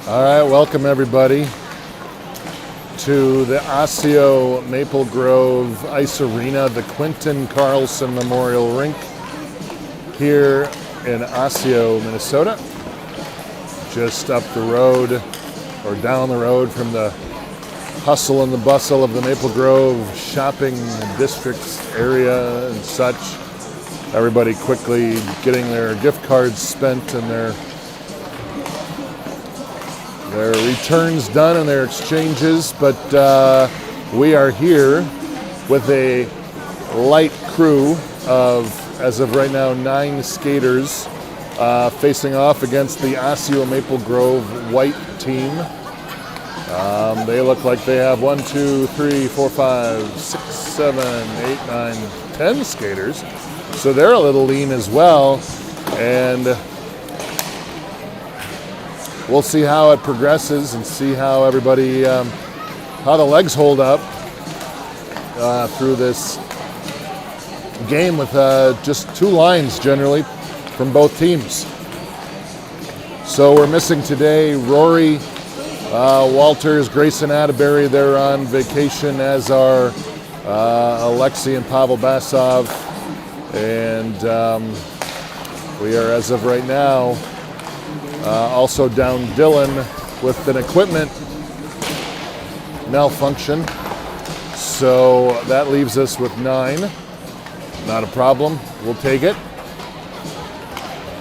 All right, welcome everybody to the Osseo Maple Grove Ice Arena, the Quentin Carlson Memorial Rink here in Osseo, Minnesota. Just up the road or down the road from the hustle and the bustle of the Maple Grove shopping district area and such. Everybody quickly getting their gift cards spent and their returns done and their exchanges, but we are here with a light crew of, as of right now, 9 skaters facing off against the Osseo Maple Grove white team. They look like they have 1, 2, 3, 4, 5, 6, 7, 8, 9, 10 skaters. So they're a little lean as well, and we'll see how it progresses and see how everybody, how the legs hold up through this game with just 2 lines generally from both teams. So we're missing today Rory, Walters, Grayson Atterbury. They're on vacation, as are Alexei and Pavel Basov. And we are, as of right now, also down Dylan with an equipment malfunction. So that leaves us with 9. Not a problem. We'll take it.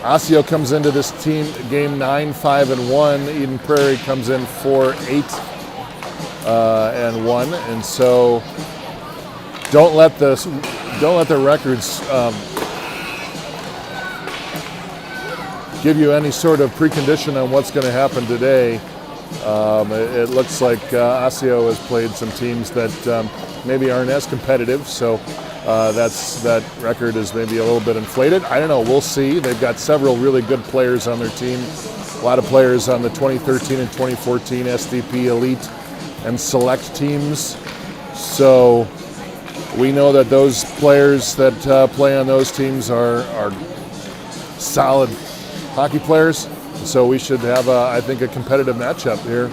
Osseo comes into this team game 9-5-1. Eden Prairie comes in 4-8-1. And so don't let the records give you any sort of precondition on what's going to happen today. It looks like Osseo has played some teams that maybe aren't as competitive, so that record is maybe a little bit inflated. I don't know, we'll see. They've got several really good players on their team. A lot of players on the 2013 and 2014 SDP Elite and Select teams. So we know that those players that play on those teams are solid hockey players, so we should have, I think, a competitive matchup here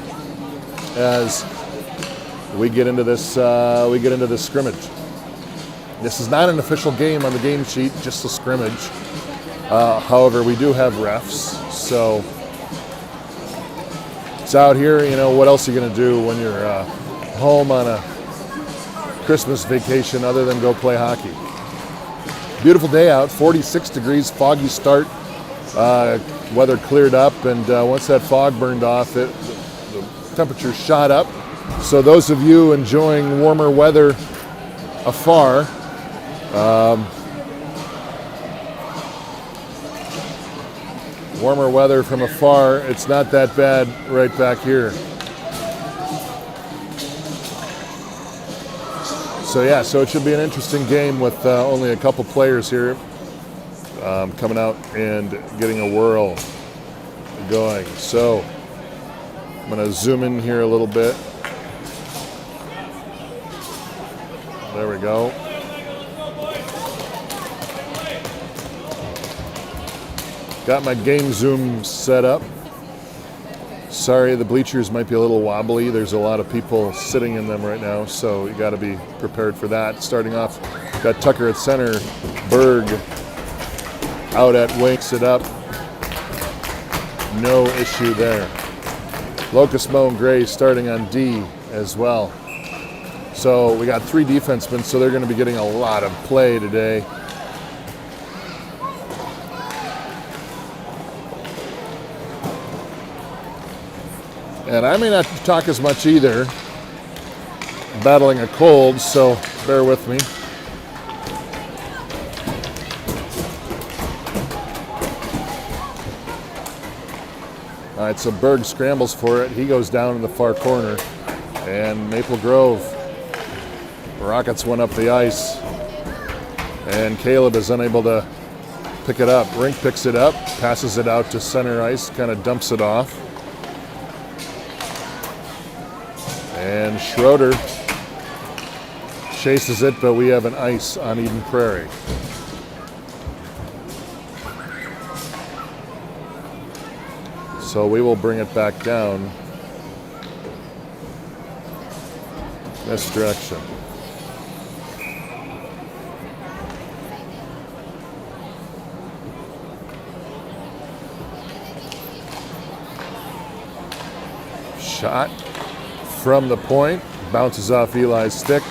as we get into this scrimmage. This is not an official game on the game sheet, just a scrimmage. However, we do have refs, so it's out here. You know, what else are you going to do when you're home on a Christmas vacation other than go play hockey? Beautiful day out, 46 degrees, foggy start. Weather cleared up, and once that fog burned off, the temperature shot up. So those of you enjoying warmer weather afar, warmer weather from afar, it's not that bad right back here. So yeah, so it should be an interesting game with only a couple players here coming out and getting a whirl going. So I'm going to zoom in here a little bit. There we go. Got my game zoom set up. Sorry, the bleachers might be a little wobbly. There's a lot of people sitting in them right now, so you got to be prepared for that. Starting off, got Tucker at center, Berg out at wings it up. No issue there. Locust, Moe, and Gray starting on D as well. So we got 3 defensemen, so they're going to be getting a lot of play today. And I may not talk as much either. I'm battling a cold, so bear with me. All right, so Berg scrambles for it. He goes down in the far corner. And Maple Grove rockets one up the ice. And Caleb is unable to pick it up. Rink picks it up, passes it out to center ice, kind of dumps it off. And Schroeder chases it, but we have an ice on Eden Prairie. So we will bring it back down this direction. Shot from the point, bounces off Eli's stick.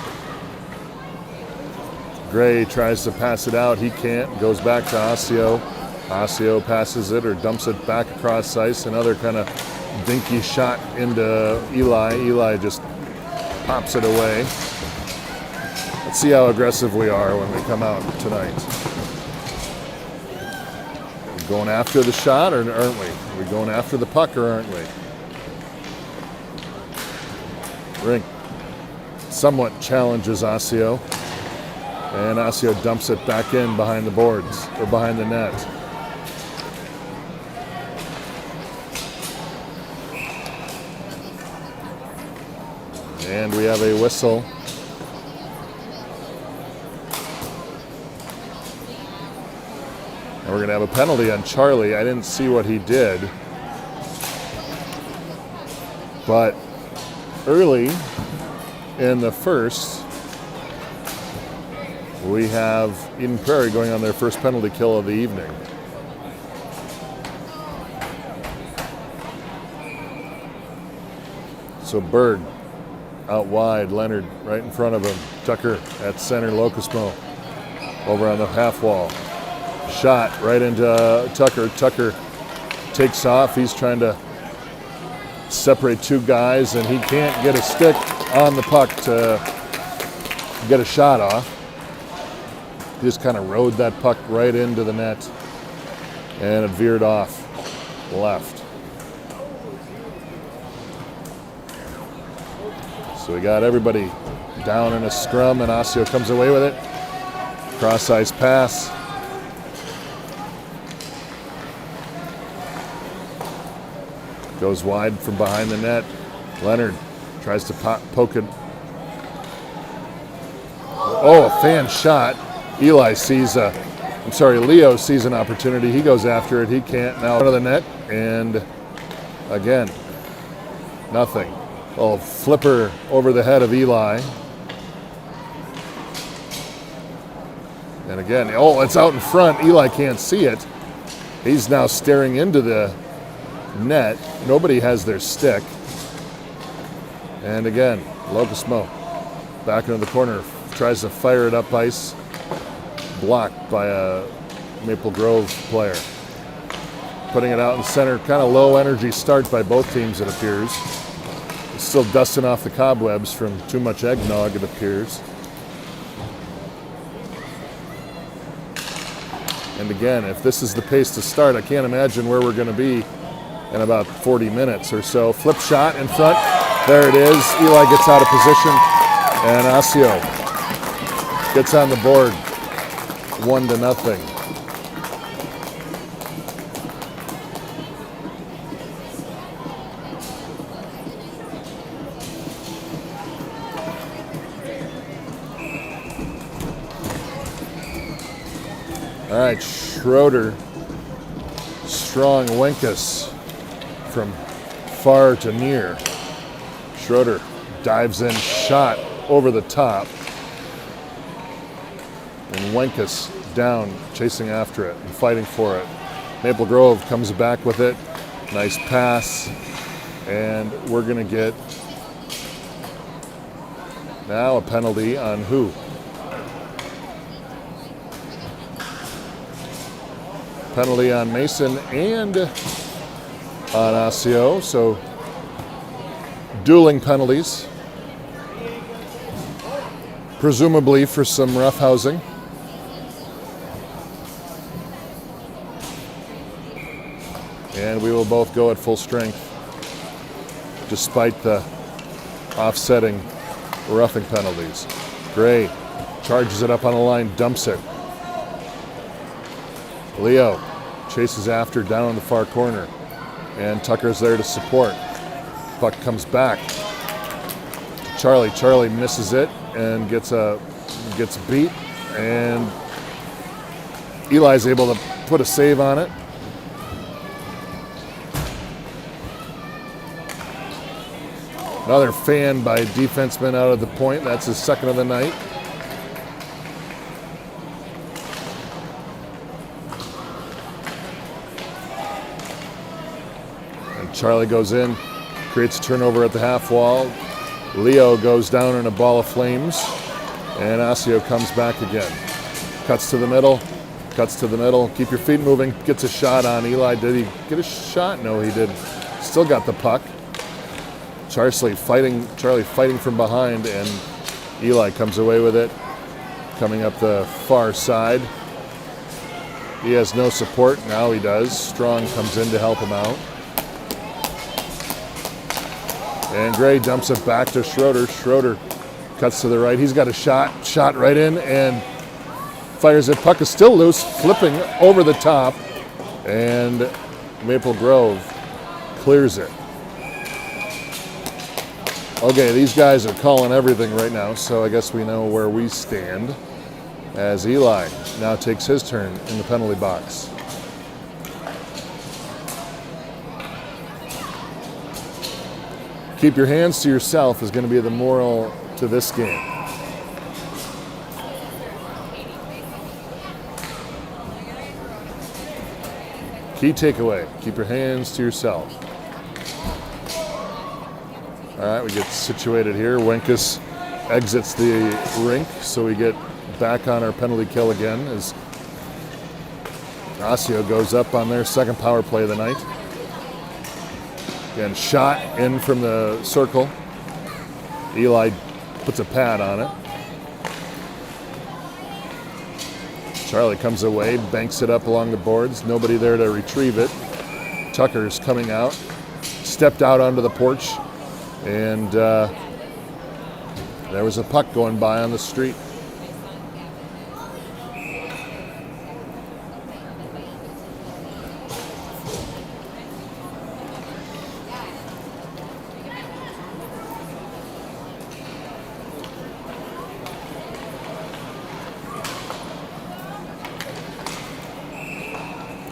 Gray tries to pass it out, he can't, goes back to Osseo. Osseo passes it or dumps it back across ice. Another kind of dinky shot into Eli. Eli just pops it away. Let's see how aggressive we are when we come out tonight. We going after the shot or aren't we? Are we going after the puck or aren't we? Rink somewhat challenges Osseo. And Osseo dumps it back in behind the boards or behind the net. And we have a whistle. And we're going to have a penalty on Charlie. I didn't see what he did. But early in the first, we have Eden Prairie going on their first penalty kill of the evening. So Berg out wide, Leonard right in front of him, Tucker at center, Locusmo over on the half wall. Shot right into Tucker. Tucker takes off, he's trying to separate two guys and he can't get a stick on the puck to get a shot off. He just kind of rode that puck right into the net and it veered off left. So we got everybody down in a scrum and Osseo comes away with it. Cross ice pass. Goes wide from behind the net. Leonard tries to poke it. Oh, a fan shot. Leo sees an opportunity. He goes after it. He can't. Now out of the net. And again, nothing. Oh, flipper over the head of Eli. And again, oh, it's out in front. Eli can't see it. He's now staring into the net. Nobody has their stick. And again, Locusmo back into the corner. Tries to fire it up ice. Blocked by a Maple Grove player. Putting it out in center. Kind of low energy start by both teams, it appears. Still dusting off the cobwebs from too much eggnog, it appears. And again, if this is the pace to start, I can't imagine where we're going to be in about 40 minutes or so. Flip shot in front. There it is. Eli gets out of position. And Osseo gets on the board. 1-0. All right, Schroeder, strong Wenkus from far to near. Schroeder dives in, shot over the top. And Wenkus down, chasing after it and fighting for it. Maple Grove comes back with it. Nice pass. And we're going to get now a penalty on who? Penalty on Mason and on Osseo, so dueling penalties, presumably for some roughhousing. And we will both go at full strength, despite the offsetting roughing penalties. Gray charges it up on the line, dumps it. Leo chases after down in the far corner, and Tucker's there to support. Puck comes back. Charlie. Charlie misses it and gets beat, and Eli's able to put a save on it. Another fan by defenseman out of the point. That's his second of the night. And Charlie goes in, creates a turnover at the half wall. Leo goes down in a ball of flames, and Osseo comes back again. Cuts to the middle, keep your feet moving, gets a shot on Eli. Did he get a shot? No, he did. Still got the puck. Charlie fighting from behind, and Eli comes away with it, coming up the far side. He has no support, now he does. Strong comes in to help him out. And Gray dumps it back to Schroeder. Schroeder cuts to the right. He's got a shot right in, and fires it. Puck is still loose, flipping over the top, and Maple Grove clears it. Okay, these guys are calling everything right now, so I guess we know where we stand, as Eli now takes his turn in the penalty box. Keep your hands to yourself is going to be the moral to this game. Key takeaway, keep your hands to yourself. All right, we get situated here. Wenkus exits the rink, so we get back on our penalty kill again as Osseo goes up on their second power play of the night. Again, shot in from the circle. Eli puts a pad on it. Charlie comes away, banks it up along the boards. Nobody there to retrieve it. Tucker's coming out, stepped out onto the porch, and there was a puck going by on the street.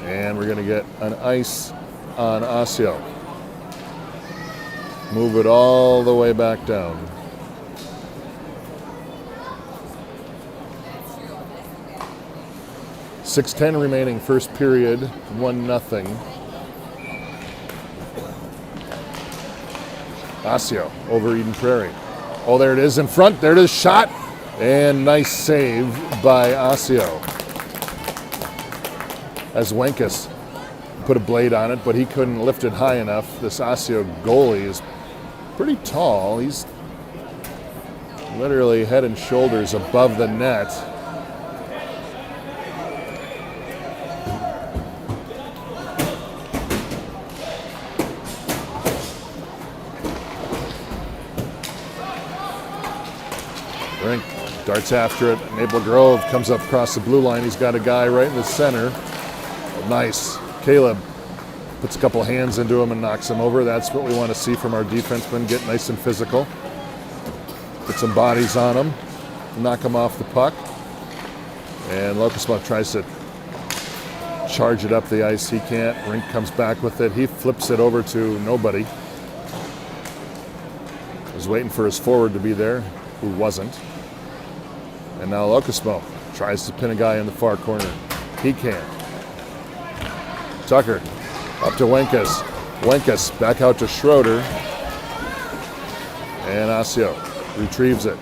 And we're going to get an ice on Osseo. Move it all the way back down. .6:10 remaining, first period, 1-0. Osseo over Eden Prairie. Oh, there it is in front. There it is, shot. And nice save by Osseo. As Wenkus put a blade on it, but he couldn't lift it high enough. This Osseo goalie is pretty tall. He's literally head and shoulders above the net. Rink darts after it. Maple Grove comes up across the blue line. He's got a guy right in the center. Nice. Caleb puts a couple hands into him and knocks him over. That's what we want to see from our defensemen. Get nice and physical. Put some bodies on him. Knock him off the puck. And Locusmo tries to charge it up the ice. He can't. Rink comes back with it. He flips it over to nobody. Was waiting for his forward to be there, who wasn't. And now Locusmo tries to pin a guy in the far corner. He can't. Tucker up to Wenkus. Wenkus back out to Schroeder. And Osseo retrieves it.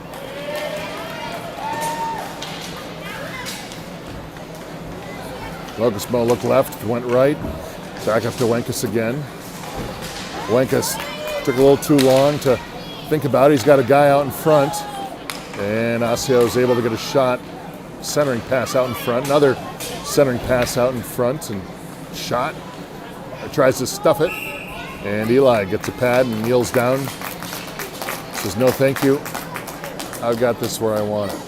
Locusmo looked left, went right. Back up to Wenkus again. Wenkus took a little too long to think about it. He's got a guy out in front. And Osseo is able to get a shot. Centering pass out in front. Another centering pass out in front. And shot. Tries to stuff it. And Eli gets a pad and kneels down. Says, no thank you. I've got this where I want it.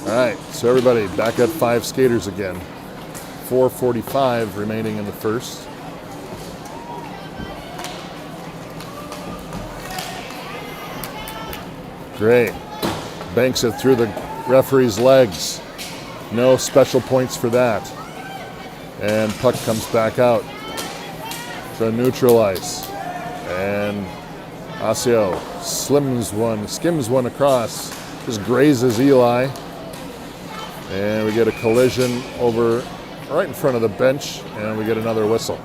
All right, so everybody back at 5 skaters again. 4:45 remaining in the first. Gray banks it through the referee's legs. No special points for that. And puck comes back out to neutral ice. And Osseo skims one across, just grazes Eli. And we get a collision over right in front of the bench, and we get another whistle.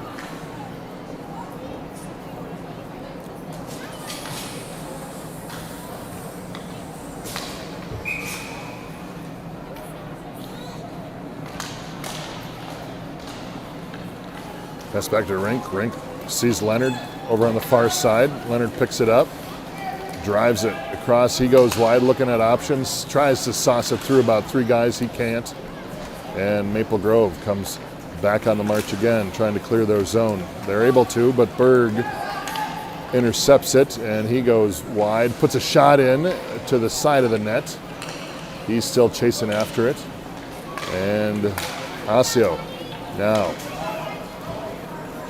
Pass back to Rink. Rink sees Leonard over on the far side. Leonard picks it up, drives it across. He goes wide looking at options, tries to sauce it through about 3 guys. He can't. And Maple Grove comes back on the march again, trying to clear their zone. They're able to, but Berg intercepts it, and he goes wide, puts a shot in to the side of the net. He's still chasing after it. And Osseo now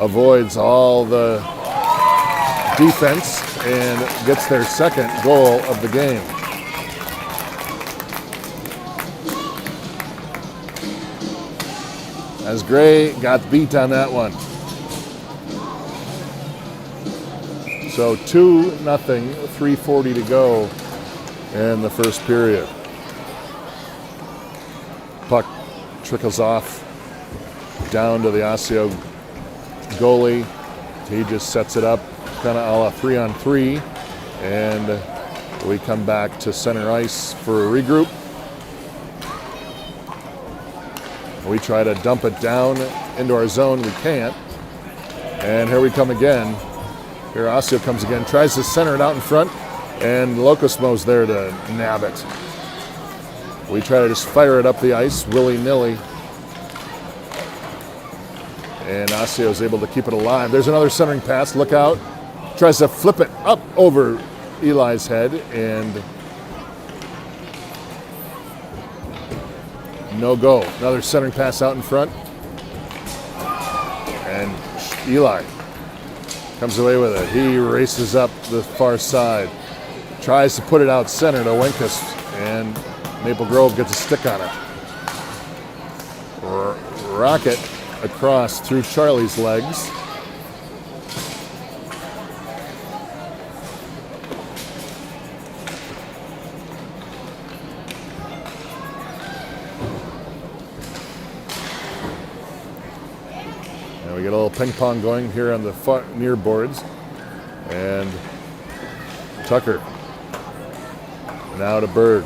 avoids all the defense and gets their second goal of the game. As Gray got beat on that one. So 2-0, 3:40 to go in the first period. Puck trickles off down to the Osseo goalie. He just sets it up kind of a la 3-on-3, and we come back to center ice for a regroup. We try to dump it down into our zone. We can't. And here we come again. Here Osseo comes again, tries to center it out in front, and Locosmo's there to nab it. We try to just fire it up the ice willy-nilly. And Osseo is able to keep it alive. There's another centering pass. Look out. Tries to flip it up over Eli's head, and no go. Another centering pass out in front. And Eli comes away with it. He races up the far side. Tries to put it out center to Winkus, and Maple Grove gets a stick on it. Rocket across through Charlie's legs. And we get a little ping pong going here on the near boards. And Tucker now to Berg.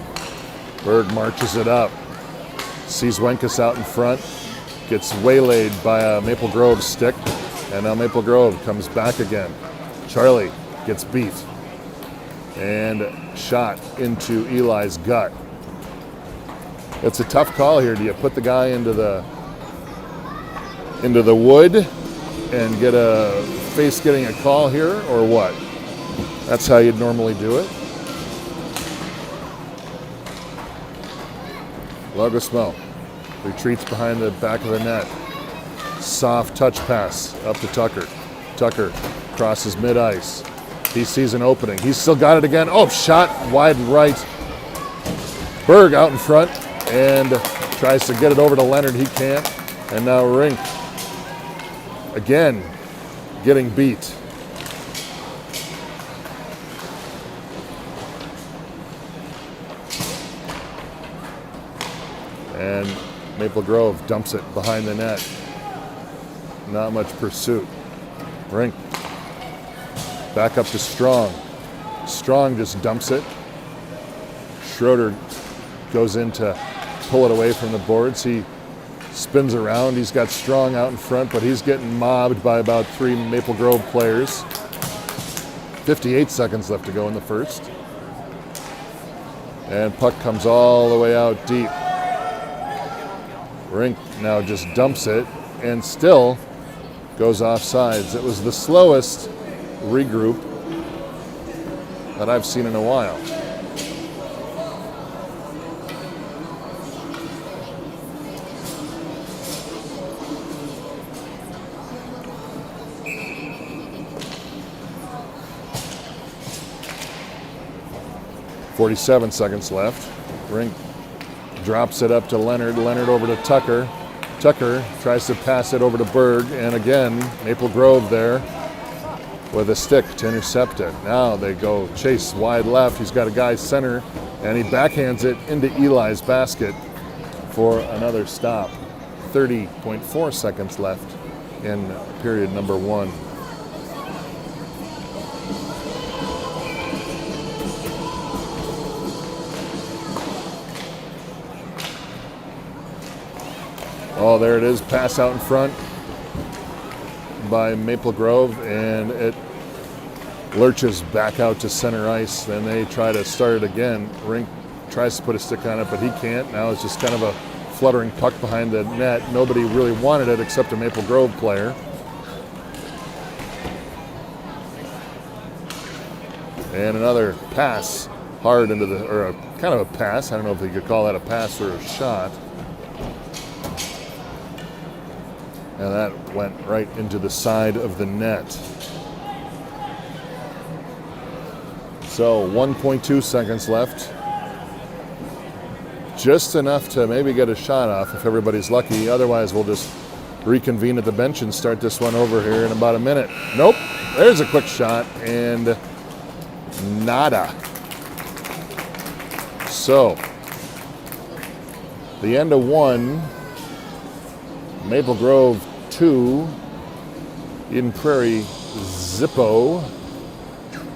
Berg marches it up. Sees Wenkus out in front. Gets waylaid by a Maple Grove stick, and now Maple Grove comes back again. Charlie gets beat and shot into Eli's gut. It's a tough call here. Do you put the guy into the wood and get a face getting a call here, or what? That's how you'd normally do it. Logosmo retreats behind the back of the net. Soft touch pass up to Tucker. Tucker crosses mid-ice. He sees an opening. He's still got it again. Oh, shot wide right. Berg out in front and tries to get it over to Leonard. He can't. And now Rink again getting beat. And Maple Grove dumps it behind the net. Not much pursuit. Rink back up to Strong. Strong just dumps it. Schroeder goes in to pull it away from the boards. He spins around. He's got Strong out in front, but he's getting mobbed by about 3 Maple Grove players. 58 seconds left to go in the first. And puck comes all the way out deep. Rink now just dumps it and still goes off sides. It was the slowest regroup that I've seen in a while. .47 seconds left. Rink Drops it up to Leonard. Leonard over to Tucker. Tucker tries to pass it over to Berg. And again, Maple Grove there with a stick to intercept it. Now they go Chase wide left. He's got a guy center, and he backhands it into Eli's basket for another stop. 30.4 seconds left in period number 1. Oh, there it is. Pass out in front by Maple Grove, and it lurches back out to center ice. Then they try to start it again. Rink tries to put a stick on it, but he can't. Now it's just kind of a fluttering puck behind the net. Nobody really wanted it except a Maple Grove player. And another pass hard into the, or a kind of a pass. I don't know if you could call that a pass or a shot. And that went right into the side of the net. So 1.2 seconds left. Just enough to maybe get a shot off if everybody's lucky. Otherwise, we'll just reconvene at the bench and start this one over here in about a minute. Nope. There's a quick shot and nada. So, the end of 1. Maple Grove 2, Eden Prairie Zippo,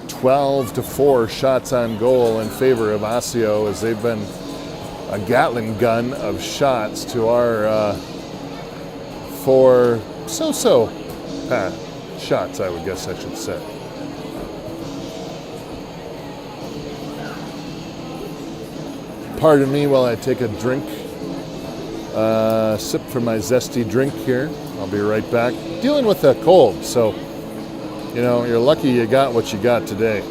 12-4 shots on goal in favor of Osseo, as they've been a Gatling gun of shots to our 4 so-so shots, I would guess I should say. Pardon me while I take a drink. Sip from my zesty drink here. I'll be right back. Dealing with a cold, so, you know, you're lucky you got what you got today.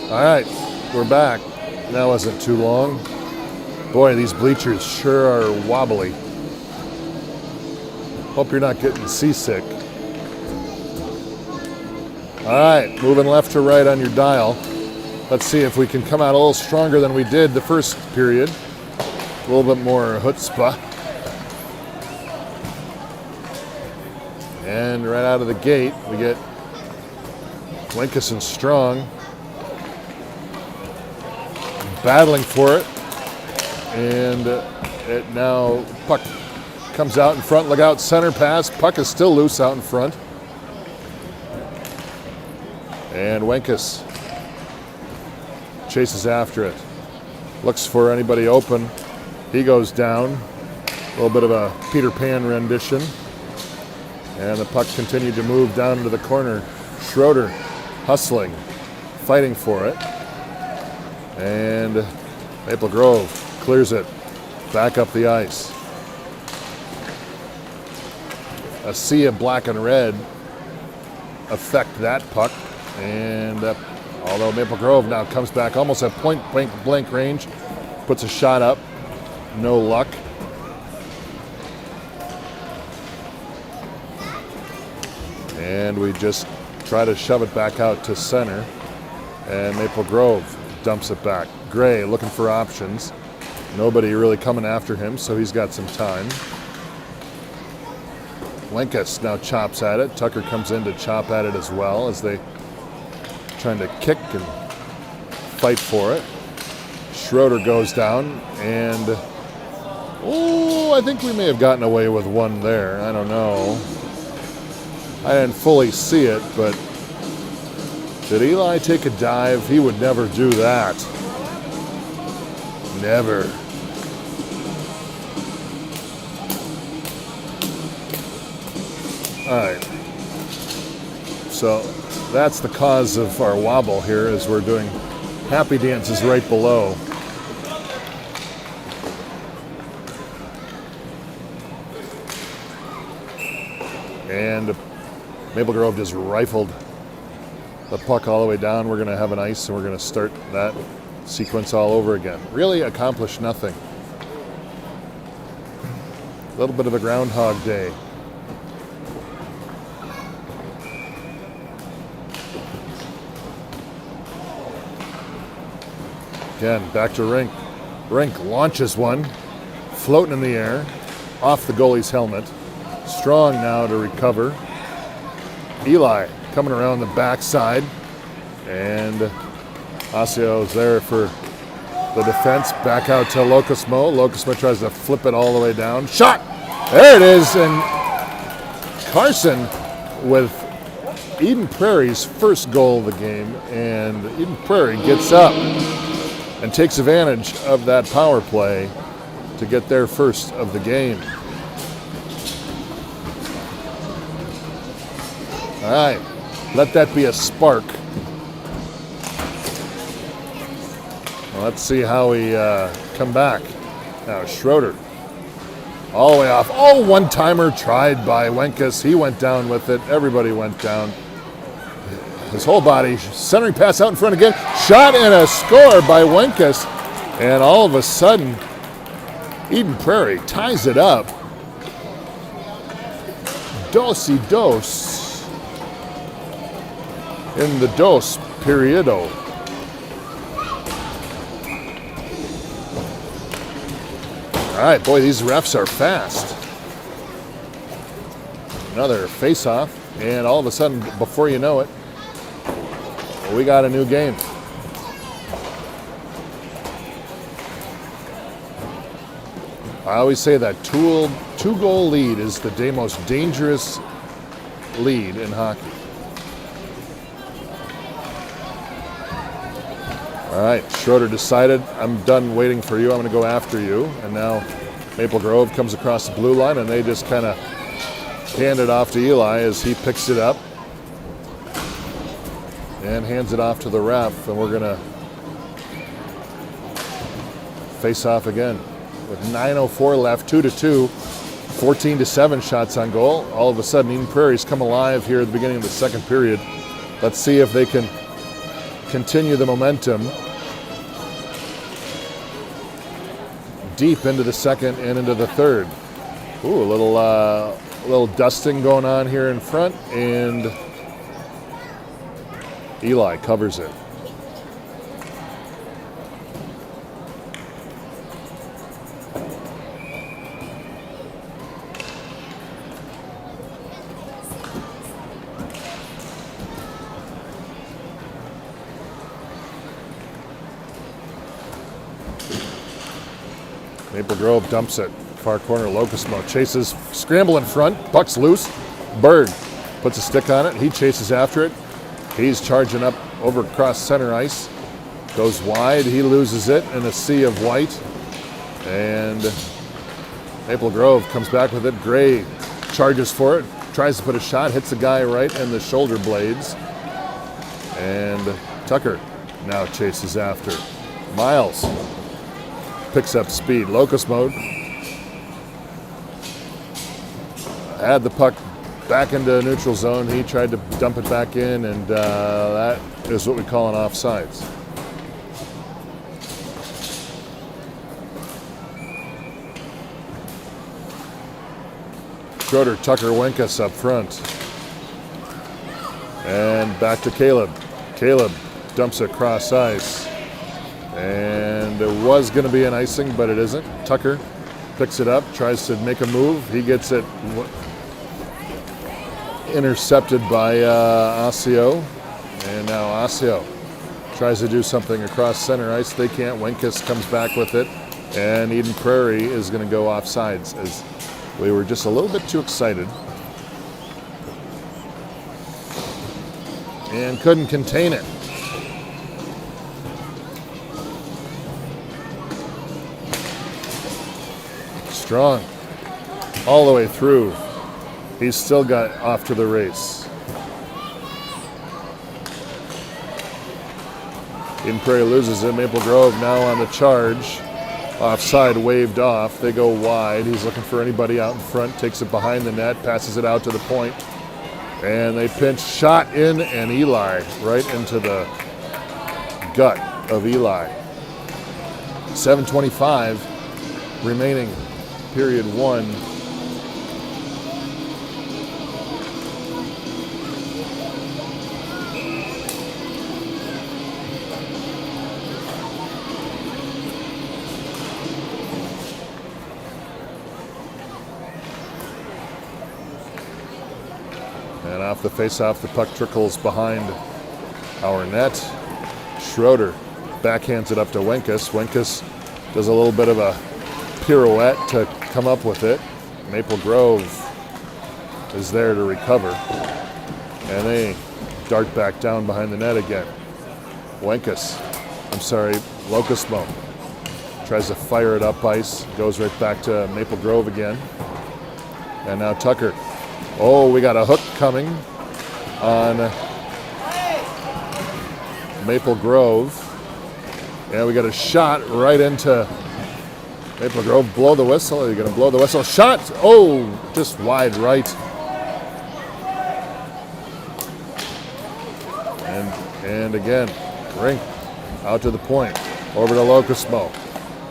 All right, we're back. That wasn't too long. Boy, these bleachers sure are wobbly. Hope you're not getting seasick. All right, moving left to right on your dial. Let's see if we can come out a little stronger than we did the first period. A little bit more chutzpah. And right out of the gate, we get Winkus and Strong battling for it, and it now, puck comes out in front. Look out, center pass. Puck is still loose out in front. And Winkus chases after it. Looks for anybody open. He goes down. A little bit of a Peter Pan rendition. And the puck continued to move down into the corner. Schroeder hustling, fighting for it. And Maple Grove clears it back up the ice. A sea of black and red affect that puck. And although Maple Grove now comes back almost at point blank range, puts a shot up, no luck. And we just try to shove it back out to center. And Maple Grove dumps it back. Gray looking for options. Nobody really coming after him, so he's got some time. Winkus now chops at it. Tucker comes in to chop at it as well, as they trying to kick and fight for it. Schroeder goes down, and I think we may have gotten away with one there. I don't know. I didn't fully see it, but did Eli take a dive? He would never do that. Never. All right. So that's the cause of our wobble here, as we're doing happy dances right below. And Maple Grove just rifled the puck all the way down. We're going to have an ice, and we're going to start that sequence all over again. Really accomplished nothing. A little bit of a Groundhog Day. Again, back to Rink. Rink launches one, floating in the air, off the goalie's helmet. Strong now to recover. Eli coming around the backside, and Osseo's there for the defense. Back out to Locosmo. Locosmo tries to flip it all the way down. Shot! There it is, and Carson with Eden Prairie's first goal of the game, and Eden Prairie gets up and takes advantage of that power play to get their first of the game. All right, let that be a spark. Well, let's see how we come back. Now Schroeder, all the way off. Oh, one-timer tried by Wenkus. He went down with it. Everybody went down. His whole body, centering pass out in front again. Shot and a score by Wenkus. And all of a sudden, Eden Prairie ties it up. Dos in the dos periodo. All right, boy, these refs are fast. Another face-off, and all of a sudden, before you know it, we got a new game. I always say that two-goal lead is the most dangerous lead in hockey. All right, Schroeder decided, I'm done waiting for you, I'm going to go after you. And now Maple Grove comes across the blue line, and they just kind of hand it off to Eli as he picks it up and hands it off to the ref. And we're going to face off again with 9:04 left, 2-2, 14-7 shots on goal. All of a sudden, Eden Prairie's come alive here at the beginning of the second period. Let's see if they can continue the momentum deep into the second and into the third. Ooh, a little dusting going on here in front, and Eli covers it. Maple Grove dumps it. Far corner, Locosmo chases, scramble in front, puck's loose. Berg puts a stick on it. He chases after it. He's charging up over across center ice. Goes wide. He loses it in a sea of white. And Maple Grove comes back with it. Gray charges for it. Tries to put a shot. Hits the guy right in the shoulder blades. And Tucker now chases after. Miles picks up speed. Locust mode. Had the puck back into neutral zone. He tried to dump it back in, and that is what we call an offsides. Schroeder, Tucker, Wenkus up front. And back to Caleb. Caleb dumps it across ice. And it was going to be an icing, but it isn't. Tucker picks it up, tries to make a move. He gets it intercepted by Osseo. And now Osseo tries to do something across center ice. They can't. Wenkus comes back with it. And Eden Prairie is going to go offsides as we were just a little bit too excited. And couldn't contain it. Strong all the way through. He's still got off to the race. Eden Prairie loses it. Maple Grove now on the charge. Offside waved off. They go wide. He's looking for anybody out in front. Takes it behind the net. Passes it out to the point. And they pinch. Shot in, and Eli right into the gut of Eli. 7:25 remaining, period one. And off the face-off, the puck trickles behind our net. Schroeder backhands it up to Wenkus. Wenkus does a little bit of a pirouette to come up with it. Maple Grove is there to recover. And they dart back down behind the net again. Locusmo tries to fire it up ice. Goes right back to Maple Grove again. And now Tucker. Oh, we got a hook coming on Maple Grove. And we got a shot right into Maple Grove. Blow the whistle. Are you going to blow the whistle? Shot! Oh, just wide right. And again, Rink out to the point. Over to Locusmo.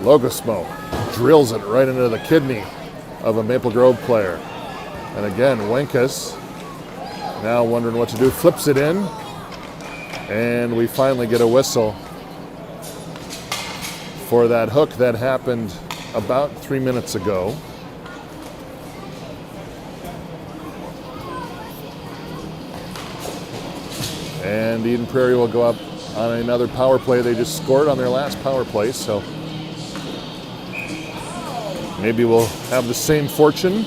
Locusmo drills it right into the kidney of a Maple Grove player. And again, Wenkus, now wondering what to do, flips it in. And we finally get a whistle for that hook that happened about 3 minutes ago. And Eden Prairie will go up on another power play. They just scored on their last power play, so maybe we'll have the same fortune.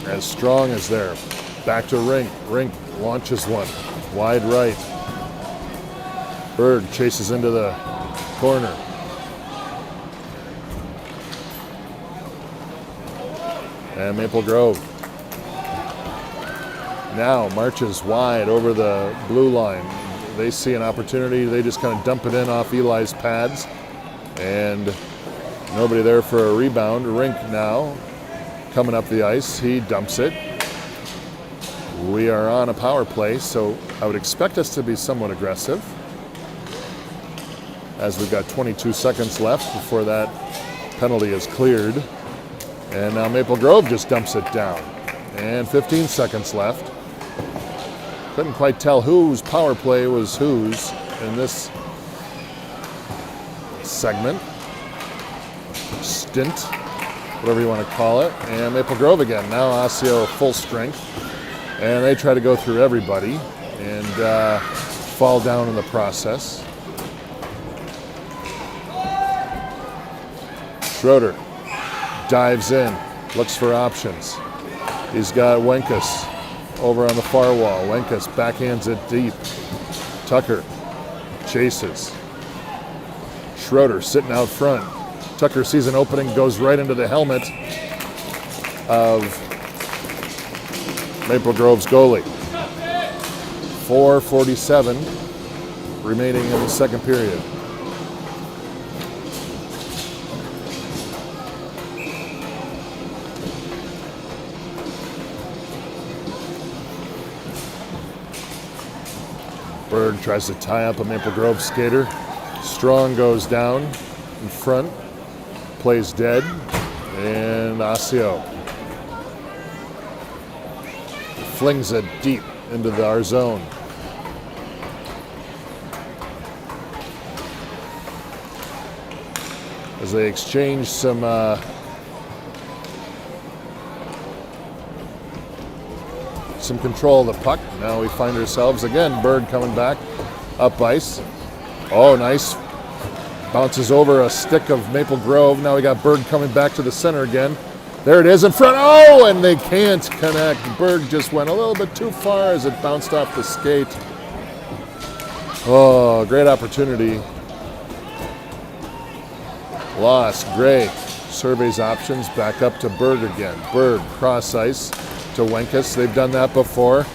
As Strong is there. Back to Rink. Rink launches one. Wide right. Berg chases into the corner. And Maple Grove now marches wide over the blue line. They see an opportunity. They just kind of dump it in off Eli's pads. And nobody there for a rebound. Rink now coming up the ice. He dumps it. We are on a power play, so I would expect us to be somewhat aggressive, as we've got 22 seconds left before that penalty is cleared. And now Maple Grove just dumps it down. And 15 seconds left. Couldn't quite tell whose power play was whose in this segment. Stint, whatever you want to call it. And Maple Grove again. Now Osseo full strength. And they try to go through everybody and fall down in the process. Schroeder dives in, looks for options. He's got Wenkus over on the far wall. Wenkus backhands it deep. Tucker chases. Schroeder sitting out front. Tucker sees an opening, goes right into the helmet of Maple Grove's goalie. 4:47 remaining in the second period. Berg tries to tie up a Maple Grove skater. Strong goes down in front, plays dead, and Osseo flings it deep into our zone. As they exchange some control of the puck. Now we find ourselves again, Berg coming back up ice. Oh, nice. Bounces over a stick of Maple Grove. Now we got Berg coming back to the center again. There it is in front. Oh, and they can't connect. Berg just went a little bit too far as it bounced off the skate. Oh, great opportunity. Lost. Gray surveys options. Back up to Berg again. Berg cross ice. to Wenkus. They've done that before.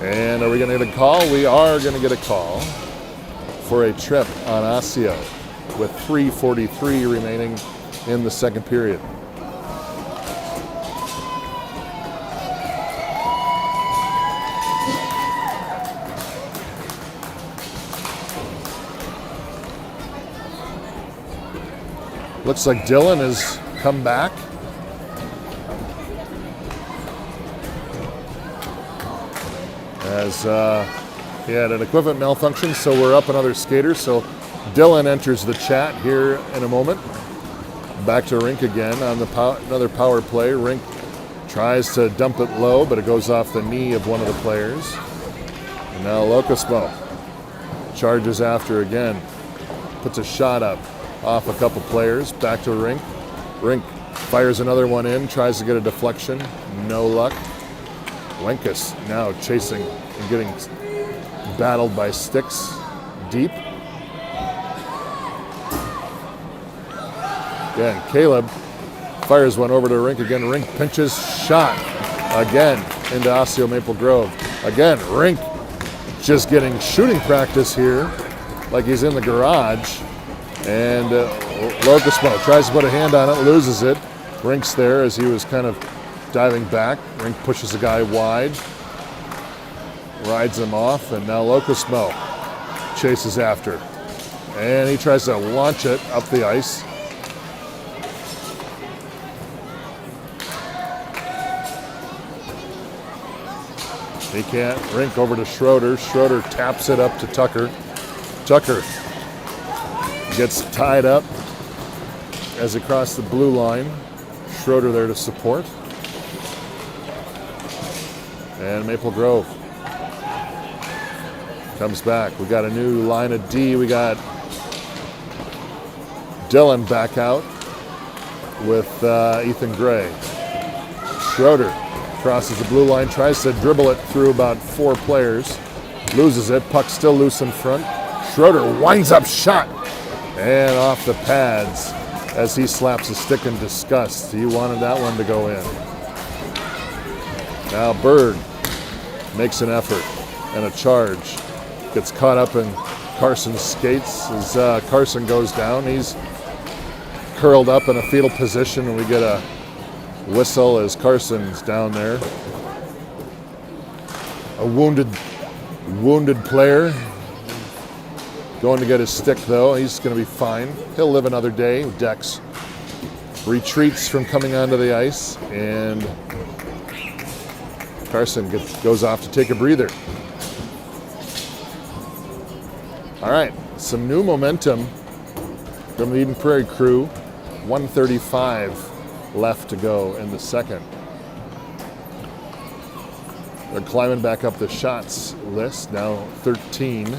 And are we going to get a call? We are going to get a call for a trip on Osseo with 3:43 remaining in the second period. Looks like Dylan has come back. As he had an equipment malfunction, so we're up another skater. So Dylan enters the chat here in a moment. Back to Rink again on the another power play. Rink tries to dump it low, but it goes off the knee of one of the players. And now Locosmo charges after again. Puts a shot up off a couple players. Back to Rink. Rink fires another one in, tries to get a deflection. No luck. Wenkus now chasing and getting battled by sticks deep. Again, Caleb fires one over to Rink again. Rink pinches, shot again into Osseo Maple Grove. Again, Rink just getting shooting practice here like he's in the garage. And Locosmo tries to put a hand on it, loses it. Rink's there as he was kind of diving back. Rink pushes the guy wide, rides him off, and now Locosmo chases after. And he tries to launch it up the ice. He can't. Rink over to Schroeder. Schroeder taps it up to Tucker. Tucker gets tied up as he crossed the blue line. Schroeder there to support. And Maple Grove comes back. We got a new line of D. We got Dylan back out with Ethan Gray. Schroeder crosses the blue line, tries to dribble it through about 4 players. Loses it. Puck still loose in front. Schroeder winds up shot. And off the pads as he slaps a stick in disgust. He wanted that one to go in. Now Bird makes an effort and a charge. Gets caught up in Carson's skates as Carson goes down. He's curled up in a fetal position, and we get a whistle as Carson's down there. A wounded player. Going to get his stick, though. He's going to be fine. He'll live another day. Dex retreats from coming onto the ice, and Carson goes off to take a breather. All right, some new momentum from the Eden Prairie crew. 1:35 left to go in the second. They're climbing back up the shots list, now 13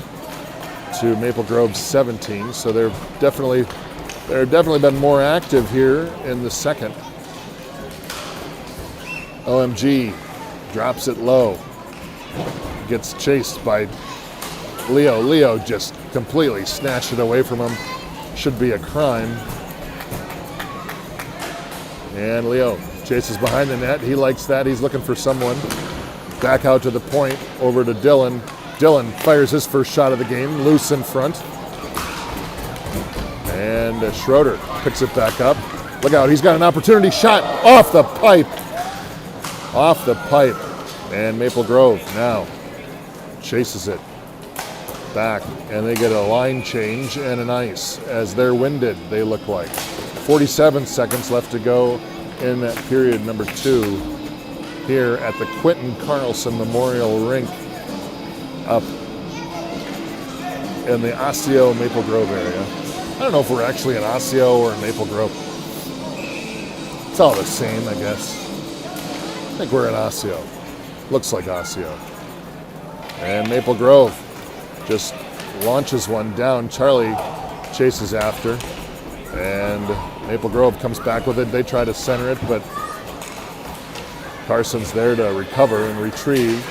to Maple Grove 17. So they've definitely been more active here in the second. OMG drops it low. Gets chased by Leo. Leo just completely snatched it away from him. Should be a crime. And Leo chases behind the net. He likes that. He's looking for someone. Back out to the point, over to Dylan. Dylan fires his first shot of the game, loose in front. And Schroeder picks it back up. Look out, he's got an opportunity shot off the pipe. Off the pipe. And Maple Grove now chases it back, and they get a line change and an ice as they're winded, they look like. 47 seconds left to go in that period number 2 here at the Quentin Carlson Memorial Rink up in the Osseo Maple Grove area. I don't know if we're actually in Osseo or in Maple Grove. It's all the same, I guess. I think we're in Osseo. Looks like Osseo. And Maple Grove just launches one down. Charlie chases after. And Maple Grove comes back with it. They try to center it, but Carson's there to recover and retrieve.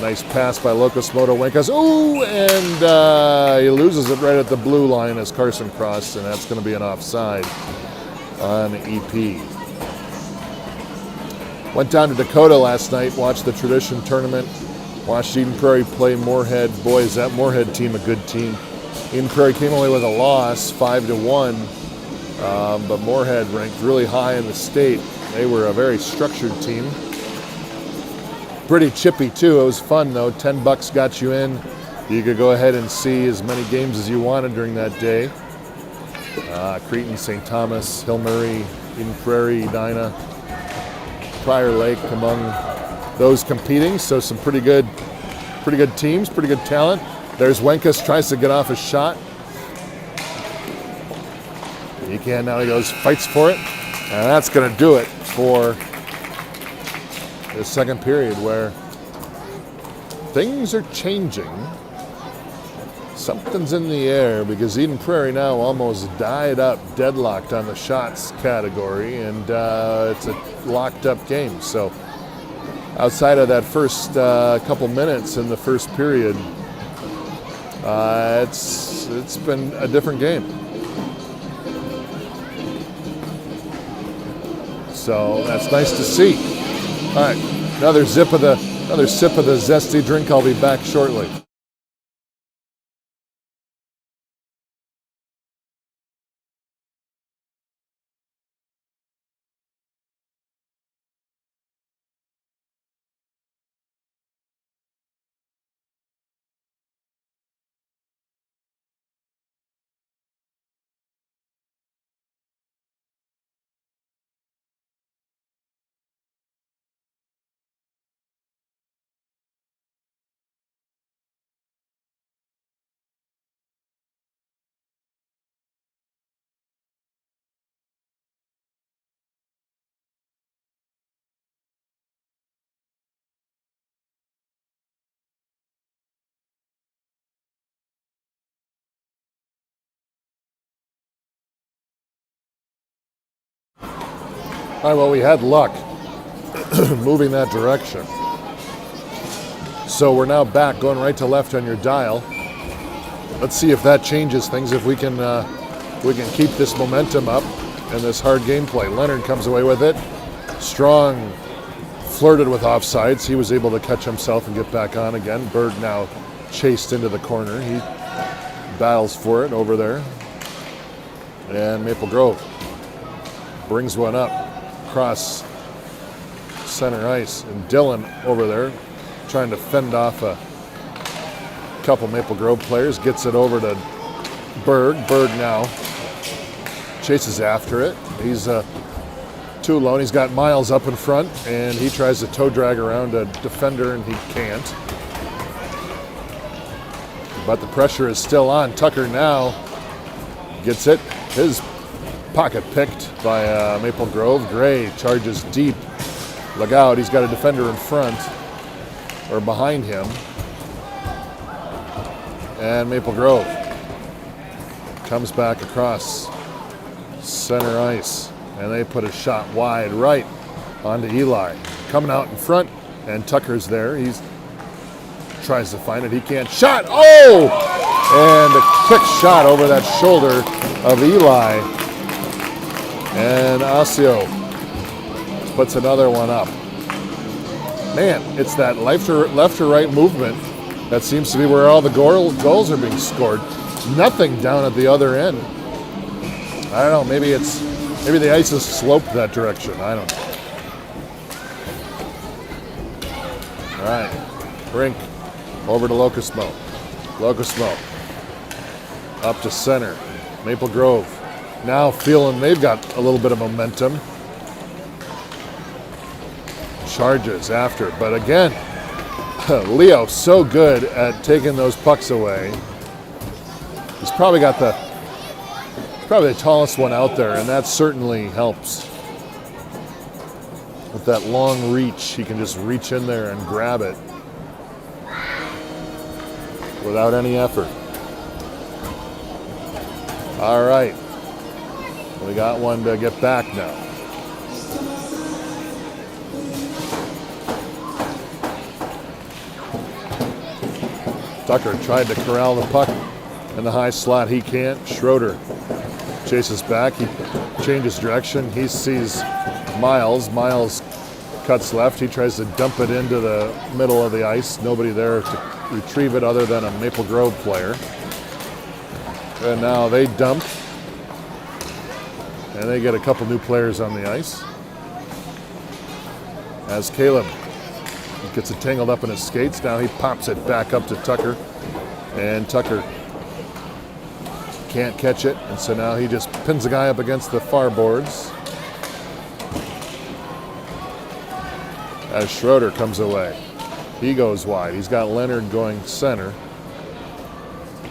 Nice pass by Locosmo to Wenkus. Ooh, and he loses it right at the blue line as Carson crossed, and that's going to be an offside on EP. Went down to Dakota last night, watched the Tradition Tournament, watched Eden Prairie play Moorhead. Boy, is that Moorhead team a good team. Eden Prairie came away with a loss, 5-1, but Moorhead ranked really high in the state. They were a very structured team. Pretty chippy too. It was fun though. $10 got you in. You could go ahead and see as many games as you wanted during that day. Cretin, St. Thomas, Hill Murray, Eden Prairie, Edina, Prior Lake among those competing. So some pretty good teams, pretty good talent. There's Wenkus, tries to get off a shot. He can now. He goes, fights for it, and that's going to do it for the second period, where things are changing. Something's in the air because Eden Prairie now almost died up, deadlocked on the shots category, and it's a locked up game. So outside of that first couple minutes in the first period, it's been a different game. So that's nice to see. All right, another sip of the zesty drink. I'll be back shortly. All right, well, we had luck moving that direction. So we're now back, going right to left on your dial. Let's see if that changes things, if we can keep this momentum up and this hard gameplay. Leonard comes away with it. Strong flirted with offsides. He was able to catch himself and get back on again. Berg now chased into the corner. He battles for it over there. And Maple Grove brings one up across center ice, and Dylan over there trying to fend off a couple Maple Grove players, gets it over to Berg. Berg now chases after it. He's too low. He's got Miles up in front, and he tries to toe drag around a defender, and he can't. But the pressure is still on. Tucker now gets it. His pocket picked by Maple Grove. Gray charges deep. Look out, he's got a defender in front, or behind him. And Maple Grove comes back across center ice, and they put a shot wide right onto Eli. Coming out in front, and Tucker's there. He tries to find it, he can't. Shot, oh! And a quick shot over that shoulder of Eli. And Osseo puts another one up. Man, it's that left to right movement that seems to be where all the goals are being scored. Nothing down at the other end. I don't know, maybe the ice is sloped that direction. I don't know. All right, Brink over to Locusmo. Locusmo up to center. Maple Grove now feeling they've got a little bit of momentum. Charges after, but again, Leo so good at taking those pucks away. He's probably the tallest one out there, and that certainly helps. With that long reach, he can just reach in there and grab it without any effort. All right. We got one to get back now. Tucker tried to corral the puck in the high slot. He can't. Schroeder chases back. He changes direction. He sees Miles. Miles cuts left. He tries to dump it into the middle of the ice. Nobody there to retrieve it other than a Maple Grove player. And now they dump. And they get a couple new players on the ice. As Caleb gets it tangled up in his skates. Now he pops it back up to Tucker. And Tucker can't catch it. And so now he just pins the guy up against the far boards. As Schroeder comes away. He goes wide. He's got Leonard going center.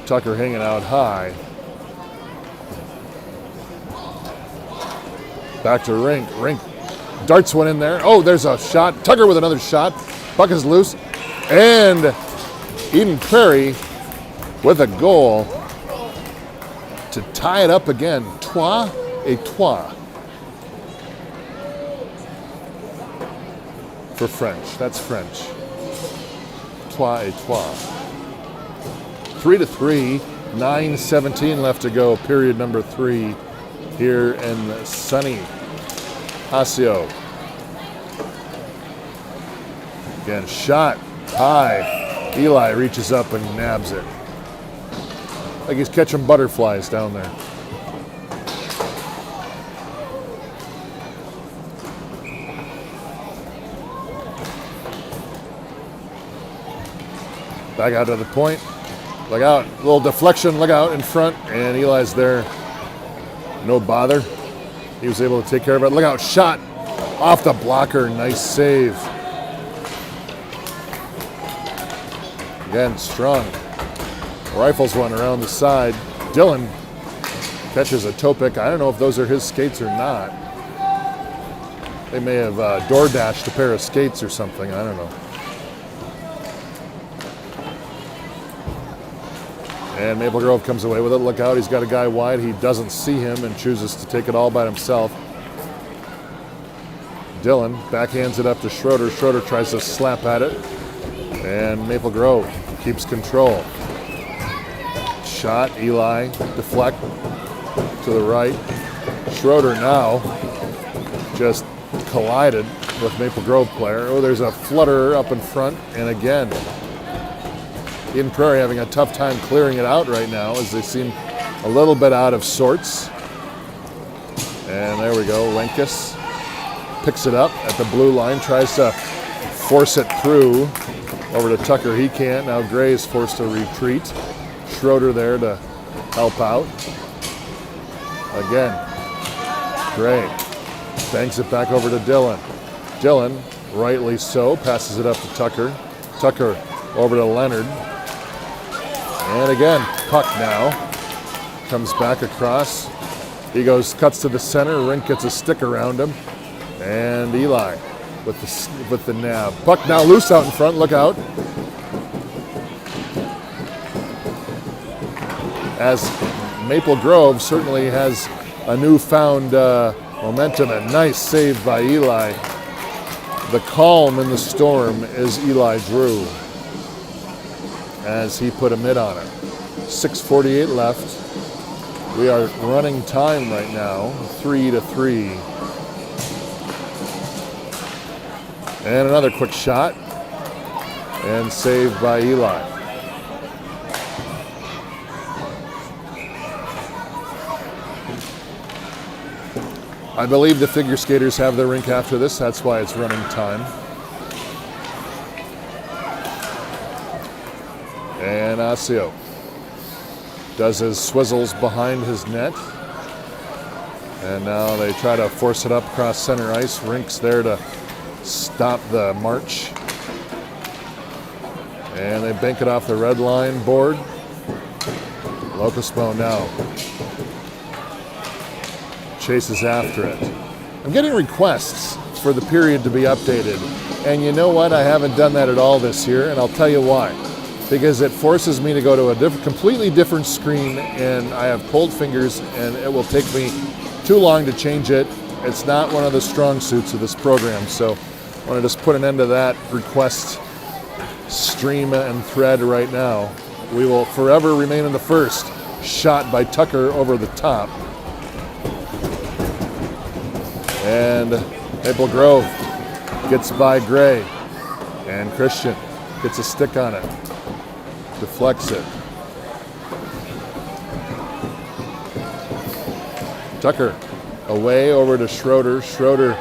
Tucker hanging out high. Back to Rink. Rink darts one in there. Oh, there's a shot. Tucker with another shot. Puck is loose. And Eden Prairie with a goal to tie it up again. Trois et trois. For French. That's French. Trois et trois. 3-3. 9:17 left to go. Period number 3 here in sunny Osseo. Again, shot high. Eli reaches up and nabs it. Like he's catching butterflies down there. Back out to the point. Look out. A little deflection. Look out in front. And Eli's there. No bother. He was able to take care of it. Look out. Shot off the blocker. Nice save. Again, strong. Rifles one around the side. Dylan catches a toe pick. I don't know if those are his skates or not. They may have door dashed a pair of skates or something. I don't know. And Maple Grove comes away with it. Look out, he's got a guy wide. He doesn't see him and chooses to take it all by himself. Dylan backhands it up to Schroeder. Schroeder tries to slap at it. And Maple Grove keeps control. Shot, Eli, deflect to the right. Schroeder now just collided with Maple Grove player. Oh, there's a flutter up in front. And again, Eden Prairie having a tough time clearing it out right now as they seem a little bit out of sorts. And there we go. Lenkus picks it up at the blue line, tries to force it through over to Tucker. He can't. Now Gray is forced to retreat. Schroeder there to help out. Again, Gray banks it back over to Dylan. Dylan, rightly so, passes it up to Tucker. Tucker over to Leonard. And again, puck now comes back across. He goes, cuts to the center. Rink gets a stick around him. And Eli with the nab. Puck now loose out in front. Look out. As Maple Grove certainly has a newfound momentum. A nice save by Eli. The calm in the storm is Eli Drew, as he put a mid on it. 6:48 left. We are running time right now, 3-3. And another quick shot. And saved by Eli. I believe the figure skaters have their rink after this. That's why it's running time. And Osseo does his swizzles behind his net. And now they try to force it up across center ice. Rink's there to stop the march. And they bank it off the red line board. Locusmo now chases after it. I'm getting requests for the period to be updated. And you know what? I haven't done that at all this year, and I'll tell you why. Because it forces me to go to a completely different screen, and I have cold fingers, and it will take me too long to change it. It's not one of the strong suits of this program, so I want to just put an end to that request stream and thread right now. We will forever remain in the first. Shot by Tucker over the top. And Maple Grove Gets by Gray. And Christian gets a stick on it. Deflects it. Tucker away over to Schroeder. Schroeder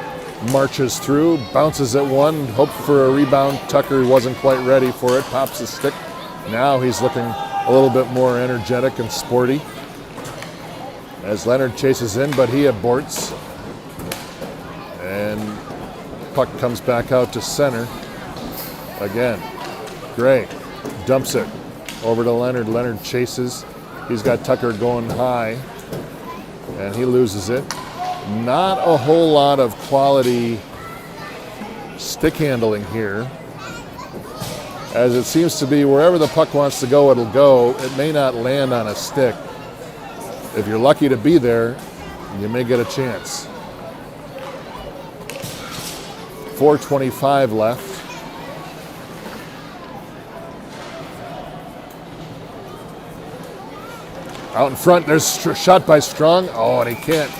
marches through, bounces at one, hoped for a rebound. Tucker wasn't quite ready for it, pops a stick. Now he's looking a little bit more energetic and sporty as Leonard chases in, but he aborts. And puck comes back out to center. Again, Gray dumps it over to Leonard. Leonard chases. He's got Tucker going high, and he loses it. Not a whole lot of quality stick handling here, as it seems to be wherever the puck wants to go, it'll go. It may not land on a stick. If you're lucky to be there, you may get a chance. 4:25 left. Out in front, there's a shot by Strong. Oh, and he can't.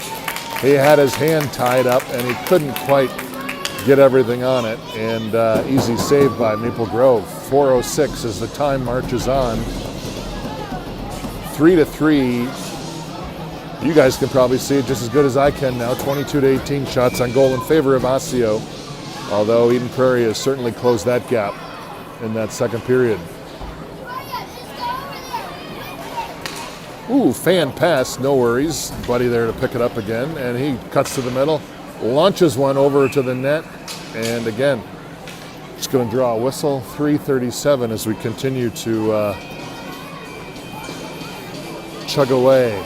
He had his hand tied up, and he couldn't quite get everything on it. And easy save by Maple Grove. 4:06 as the time marches on. 3-3. You guys can probably see it just as good as I can now. 22-18 shots on goal in favor of Osseo, although Eden Prairie has certainly closed that gap in that second period. Ooh, fan pass, no worries. Buddy there to pick it up again, and he cuts to the middle, launches one over to the net, and again, just going to draw a whistle. 3:37 as we continue to chug away.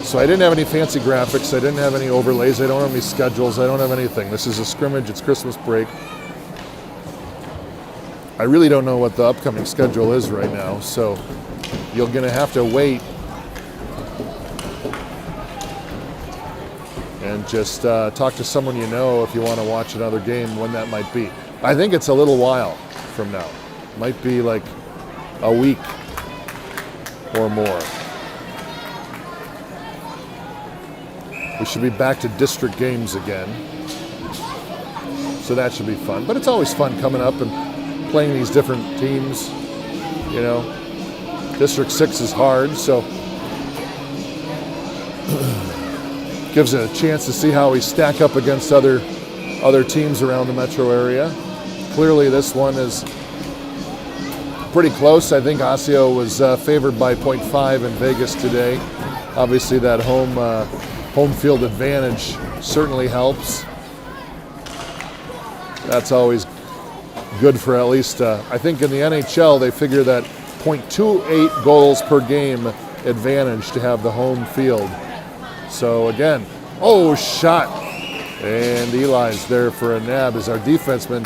So I didn't have any fancy graphics, I didn't have any overlays, I don't have any schedules, I don't have anything. This is a scrimmage, it's Christmas break. I really don't know what the upcoming schedule is right now, so you're going to have to wait and just talk to someone you know if you want to watch another game, when that might be. I think it's a little while from now. Might be like a week or more. We should be back to district games again, so that should be fun. But it's always fun coming up and playing these different teams, you know. District 6 is hard, so gives it a chance to see how we stack up against other teams around the metro area. Clearly this one is pretty close. I think Osseo was favored by 0.5 in Vegas today. Obviously that home field advantage certainly helps. That's always good for at least, I think in the NHL they figure that 0.28 goals per game advantage to have the home field. So again, shot. And Eli's there for a nab as our defenseman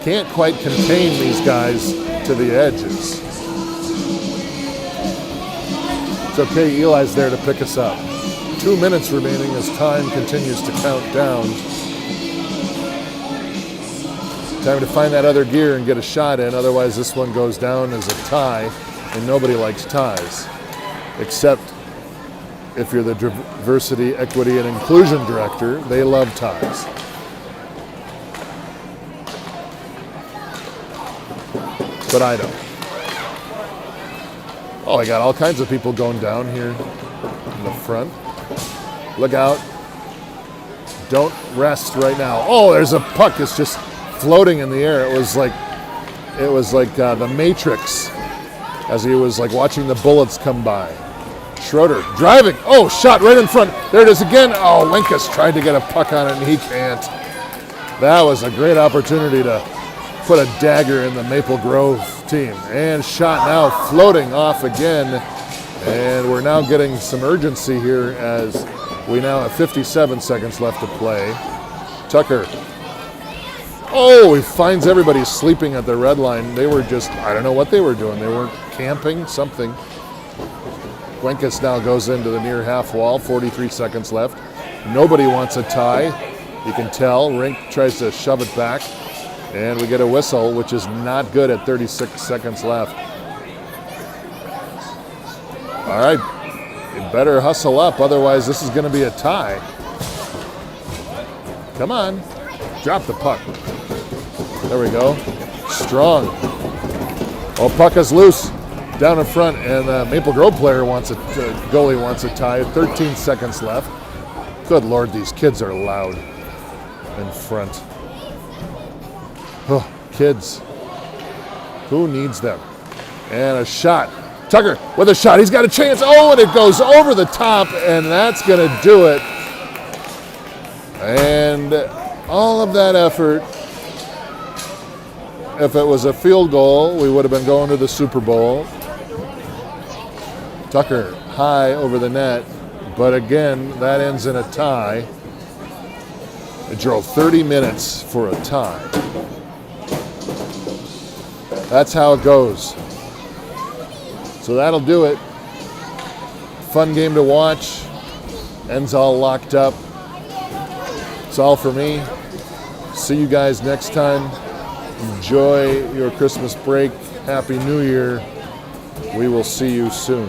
can't quite contain these guys to the edges. It's okay, Eli's there to pick us up. 2 minutes remaining as time continues to count down. Time to find that other gear and get a shot in, otherwise this one goes down as a tie, and nobody likes ties, except if you're the Diversity, Equity, and Inclusion Director. They love ties. But I don't. Oh, I got all kinds of people going down here in the front. Look out. Don't rest right now. Oh, there's a puck. It's just floating in the air. It was like the Matrix as he was like watching the bullets come by. Schroeder driving. Oh, shot right in front. There it is again. Oh, Winkus tried to get a puck on it and he can't. That was a great opportunity to put a dagger in the Maple Grove team. And shot now floating off again. And we're now getting some urgency here as we now have 57 seconds left to play. Tucker. Oh, he finds everybody sleeping at the red line. They were just, I don't know what they were doing. They weren't camping, something. Winkus now goes into the near half wall, 43 seconds left. Nobody wants a tie. You can tell. Rink tries to shove it back. And we get a whistle, which is not good at 36 seconds left. All right, you better hustle up, otherwise this is going to be a tie. Come on. Drop the puck. There we go. Strong. Oh, puck is loose down in front, and the Maple Grove player goalie wants a tie. 13 seconds left. Good Lord, these kids are loud in front. Oh, kids. Who needs them? And a shot. Tucker with a shot. He's got a chance. Oh, and it goes over the top, and that's going to do it. And all of that effort, if it was a field goal, we would have been going to the Super Bowl. Tucker high over the net, but again, that ends in a tie. It drove 30 minutes for a tie. That's how it goes. So that'll do it. Fun game to watch. Ends all locked up. It's all for me. See you guys next time. Enjoy your Christmas break. Happy New Year. We will see you soon.